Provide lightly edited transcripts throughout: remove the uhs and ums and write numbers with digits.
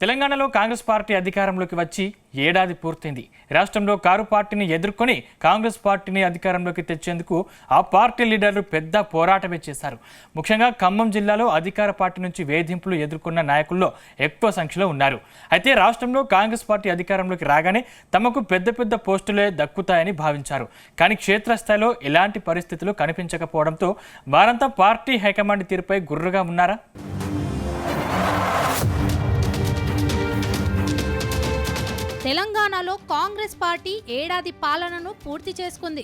తెలంగాణలో కాంగ్రెస్ పార్టీ అధికారంలోకి వచ్చి ఏడాది పూర్తయింది. రాష్ట్రంలో కారు పార్టీని ఎదుర్కొని కాంగ్రెస్ పార్టీని అధికారంలోకి తెచ్చేందుకు ఆ పార్టీ లీడర్లు పెద్ద పోరాటమే చేశారు. ముఖ్యంగా ఖమ్మం జిల్లాలో అధికార పార్టీ నుంచి వేధింపులు ఎదుర్కొన్న నాయకుల్లో ఎక్కువ సంఖ్యలో ఉన్నారు. అయితే రాష్ట్రంలో కాంగ్రెస్ పార్టీ అధికారంలోకి రాగానే తమకు పెద్ద పెద్ద పోస్టులే దక్కుతాయని భావించారు. కానీ క్షేత్రస్థాయిలో ఎలాంటి పరిస్థితులు కనిపించకపోవడంతో వారంతా పార్టీ హైకమాండ్ తీరుపై గుర్రుగా ఉన్నారా? తెలంగాణలో కాంగ్రెస్ పార్టీ ఏడాది పాలనను పూర్తి చేసుకుంది.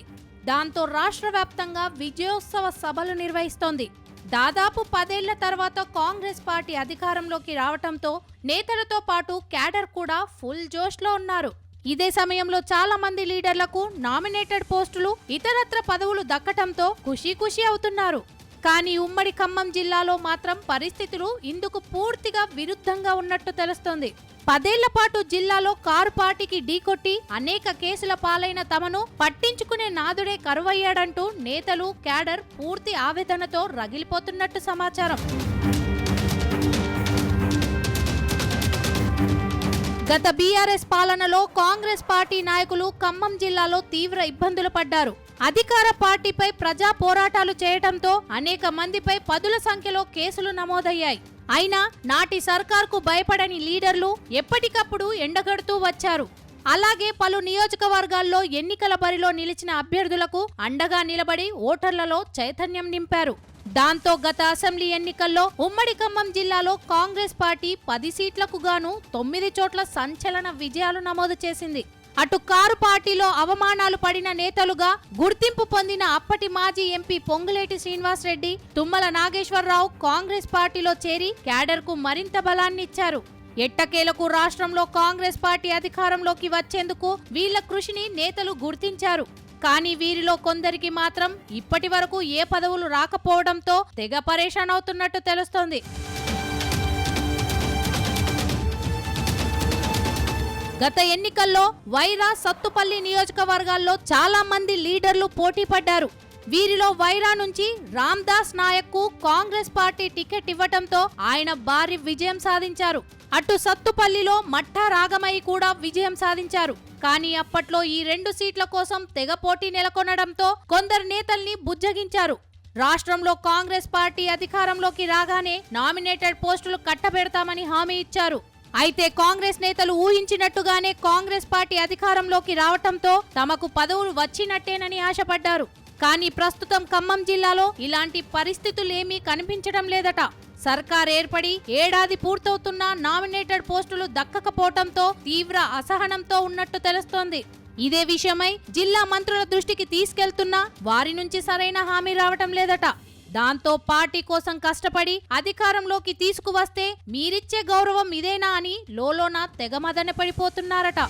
దాంతో రాష్ట్ర వ్యాప్తంగా విజయోత్సవ సభలు నిర్వహిస్తోంది. దాదాపు 10 ఏళ్ల తర్వాత కాంగ్రెస్ పార్టీ అధికారంలోకి రావటంతో నేతలతో పాటు క్యాడర్ కూడా ఫుల్ జోష్లో ఉన్నారు. ఇదే సమయంలో చాలా మంది లీడర్లకు నామినేటెడ్ పోస్టులు, ఇతరత్ర పదవులు దక్కటంతో ఖుషీ అవుతున్నారు. కానీ ఉమ్మడి ఖమ్మం జిల్లాలో మాత్రం పరిస్థితులు ఇందుకు పూర్తిగా విరుద్ధంగా ఉన్నట్టు తెలుస్తోంది. 10 ఏళ్ల పాటు జిల్లాలో కారు పార్టీకి ఢీకొట్టి అనేక కేసుల పాలైన తమను పట్టించుకునే నాదుడే కరువయ్యాడంటూ నేతలు, క్యాడర్ పూర్తి ఆవేదనతో రగిలిపోతున్నట్టు సమాచారం. గత బీఆర్ఎస్ పాలనలో కాంగ్రెస్ పార్టీ నాయకులు ఖమ్మం జిల్లాలో తీవ్ర ఇబ్బందులు పడ్డారు. అధికార పార్టీపై ప్రజా పోరాటాలు చేయటంతో అనేక మందిపై పదుల సంఖ్యలో కేసులు నమోదయ్యాయి. అయినా నాటి సర్కార్కు భయపడని లీడర్లు ఎప్పటికప్పుడు ఎండగడుతూ వచ్చారు. అలాగే పలు నియోజకవర్గాల్లో ఎన్నికల బరిలో నిలిచిన అభ్యర్థులకు అండగా నిలబడి ఓటర్లలో చైతన్యం నింపారు. దాంతో గత అసెంబ్లీ ఎన్నికల్లో ఉమ్మడి ఖమ్మం జిల్లాలో కాంగ్రెస్ పార్టీ 10 సీట్లకు గాను 9 చోట్ల సంచలన విజయాలు నమోదు చేసింది. అటు కారు పార్టీలో అవమానాలు పడిన నేతలుగా గుర్తింపు పొందిన అప్పటి మాజీ ఎంపీ పొంగులేటి శ్రీనివాసరెడ్డి, తుమ్మల నాగేశ్వరరావు కాంగ్రెస్ పార్టీలో చేరి క్యాడర్కు మరింత బలాన్నిచ్చారు. ఎట్టకేలకు రాష్ట్రంలో కాంగ్రెస్ పార్టీ అధికారంలోకి వచ్చేందుకు వీళ్ల కృషిని నేతలు గుర్తించారు. కానీ వీరిలో కొందరికి మాత్రం ఇప్పటి వరకు ఏ పదవులు రాకపోవడంతో తెగ పరేషాన్ అవుతున్నట్టు తెలుస్తోంది. గత ఎన్నికల్లో వైరా, సత్తుపల్లి నియోజకవర్గాల్లో చాలా మంది లీడర్లు పోటీ పడ్డారు. వీరిలో వైరా నుంచి రామ్దాస్ నాయక్ కు కాంగ్రెస్ పార్టీ టికెట్ ఇవ్వటంతో ఆయన భారీ విజయం సాధించారు. అటు సత్తుపల్లిలో మట్టా రాగమయ్య కూడా విజయం సాధించారు. కానీ అప్పట్లో ఈ 2 సీట్ల కోసం తెగ పోటీ నెలకొనడంతో కొందరు నేతల్ని బుజ్జగించారు. రాష్ట్రంలో కాంగ్రెస్ పార్టీ అధికారంలోకి రాగానే నామినేటెడ్ పోస్టులు కట్టబెడతామని హామీ ఇచ్చారు. అయితే కాంగ్రెస్ నేతలు ఊహించినట్టుగానే కాంగ్రెస్ పార్టీ అధికారంలోకి రావటంతో తమకు పదవులు వచ్చినట్టేనని ఆశపడ్డారు. కానీ ప్రస్తుతం ఖమ్మం జిల్లాలో ఇలాంటి పరిస్థితులేమీ కనిపించడం లేదట. సర్కార్ ఏర్పడి ఏడాది పూర్తవుతున్నా నామినేటెడ్ పోస్టులు దక్కకపోవడంతో తీవ్ర అసహనంతో ఉన్నట్టు తెలుస్తోంది. ఇదే విషయమై జిల్లా మంత్రుల దృష్టికి తీసుకెళ్తున్నా వారి నుంచి సరైన హామీ రావటం లేదట. దాంతో పార్టీ కోసం కష్టపడి అధికారంలోకి తీసుకువస్తే మీరిచ్చే గౌరవం ఇదేనా అని లోలోన తెగమదన పడిపోతున్నారట.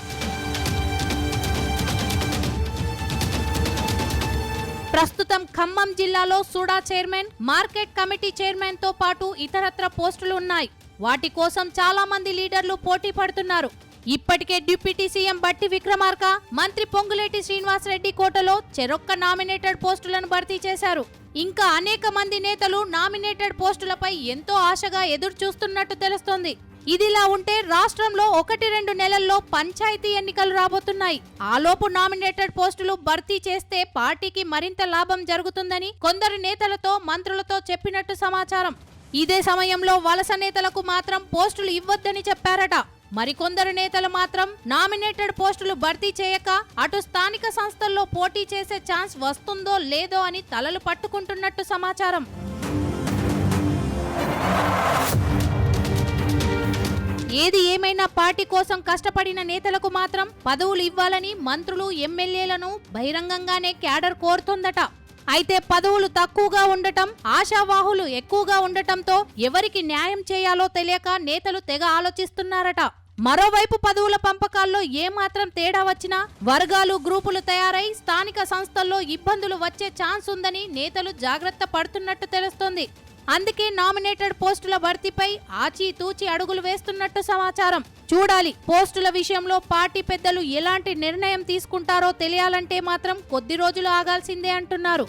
ప్రస్తుతం ఖమ్మం జిల్లాలో SUDA chairman, market committee chairman తో పాటు ఇతరత్ర పోస్టులు ఉన్నాయి. వాటి కోసం చాలా మంది లీడర్లు పోటీ పడుతున్నారు. ఇప్పటికే డిప్యూటీ సీఎం బట్టి విక్రమార్క, మంత్రి పొంగులేటి శ్రీనివాసరెడ్డి కోటలో చెరొక్క నామినేటెడ్ పోస్టులను భర్తీ చేశారు. ఇంకా అనేక మంది నేతలు నామినేటెడ్ పోస్టులపై ఎంతో ఆశగా ఎదురు చూస్తున్నట్టు తెలుస్తోంది. ఇదిలా ఉంటే రాష్ట్రంలో 1-2 నెలల్లో పంచాయతీ ఎన్నికలు రాబోతున్నాయి. ఆలోపు నామినేటెడ్ పోస్టులు భర్తీ చేస్తే పార్టీకి మరింత లాభం జరుగుతుందని కొందరు నేతలతో, మంత్రులతో చెప్పినట్టు సమాచారం. ఇదే సమయంలో వలస నేతలకు మాత్రం పోస్టులు ఇవ్వొద్దని చెప్పారట. మరికొందరు నేతలు మాత్రం నామినేటెడ్ పోస్టులు భర్తీ చేయక అటు స్థానిక సంస్థల్లో పోటీ చేసే ఛాన్స్ వస్తుందో లేదో అని తలలు పట్టుకుంటున్నట్టు సమాచారం. ఏది ఏమైనా పార్టీ కోసం కష్టపడిన నేతలకు మాత్రం పదవులు ఇవ్వాలని మంత్రులు, ఎమ్మెల్యేలను బహిరంగంగానే క్యాడర్ కోరుతోందట. అయితే పదవులు తక్కువగా ఉండటం, ఆశావాహులు ఎక్కువగా ఉండటంతో ఎవరికి న్యాయం చేయాలో తెలియక నేతలు తెగ ఆలోచిస్తున్నారట. మరోవైపు పదవుల పంపకాల్లో ఏమాత్రం తేడా వచ్చినా వర్గాలు, గ్రూపులు తయారై స్థానిక సంస్థల్లో ఇబ్బందులు వచ్చే ఛాన్స్ ఉందని నేతలు జాగ్రత్త పడుతున్నట్టు తెలుస్తోంది. అందుకే నామినేటెడ్ పోస్టుల భర్తీపై ఆచితూచి అడుగులు వేస్తున్నట్టు సమాచారం. చూడాలి, పోస్టుల విషయంలో పార్టీ పెద్దలు ఎలాంటి నిర్ణయం తీసుకుంటారో తెలియాలంటే మాత్రం కొద్ది రోజులు ఆగాల్సిందే అంటున్నారు.